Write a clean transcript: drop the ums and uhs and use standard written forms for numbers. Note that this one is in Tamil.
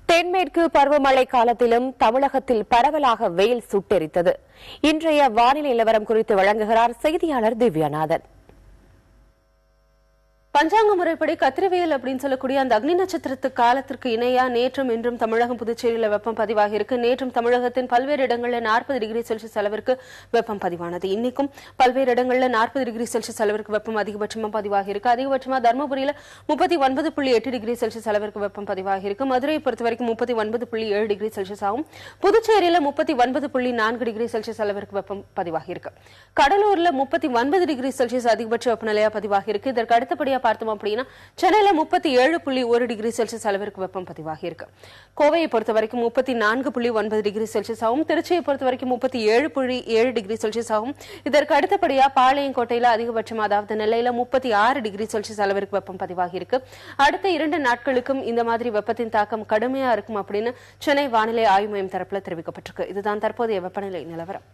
தென்மேற்கு பருவமழை காலத்திலும் தமிழகத்தில் பரவலாக வெயில் சுட்டெரித்தது. இன்றைய வானிலை நிலவரம் குறித்து வழங்குகிறார் செய்தியாளர் திவ்யாநாதன். பஞ்சாங்க முறைப்படி கத்திரிவெயில் அப்படின்னு சொல்லக்கூடிய அந்த அக்னி நட்சத்திரத்து காலத்திற்கு இணையா நேற்றும் இன்றும் தமிழகம் புதுச்சேரியில் வெப்பம் பதிவாகி இருக்கு. நேற்றும் தமிழகத்தின் பல்வேறு இடங்களில் 40 டிகிரி செல்சியஸ் அளவிற்கு வெப்பம் பதிவானது. இன்னைக்கும் பல்வேறு இடங்களில் 40 டிகிரி செல்சியஸ் அளவிற்கு வெப்பம் அதிகபட்சமா பதிவாகி இருக்கு. அதிகபட்சமா தர்மபுரியில 39.8 டிகிரி செல்சியஸ் அளவிற்கு வெப்பம் பதிவாகி இருக்கு. மதுரையை பொறுத்த வரைக்கும் 39.7 டிகிரி செல்சியஸ் ஆகும். புதுச்சேரியில 39.4 டிகிரி செல்சியஸ் அளவிற்கு வெப்பம் பதிவாகி இருக்கு. கடலூர்ல 39 டிகிரி செல்சியஸ் அதிகபட்ச வெப்பநிலையா பதிவாகி இருக்கு. இதற்கு அடுத்தபடியா பார்த்தோம் அப்படின்னா சென்னையில 37.1 டிகிரி செல்சியஸ் அளவிற்கு வெப்பம் பதிவாகி இருக்கு. கோவையை பொறுத்த வரைக்கும் 34.9 டிகிரி செல்சியஸ் ஆகும். திருச்சியை பொறுத்த வரைக்கும் 37.7 டிகிரி செல்சியஸ் ஆகும். இதற்கு அடுத்தபடியா பாளையங்கோட்டையில அதிகபட்சம், அதாவது நெல்லையில 36 டிகிரி செல்சியஸ் அளவிற்கு வெப்பம் பதிவாகி இருக்கு. அடுத்த 2 நாட்களுக்கும் இந்த மாதிரி வெப்பத்தின் தாக்கம் கடுமையா இருக்கும் அப்படின்னு சென்னை வானிலை ஆய்வு மையம் தரப்புல தெரிவிக்கப்பட்டிருக்கு. இதுதான் தற்போதைய வெப்பநிலை நிலவரம்.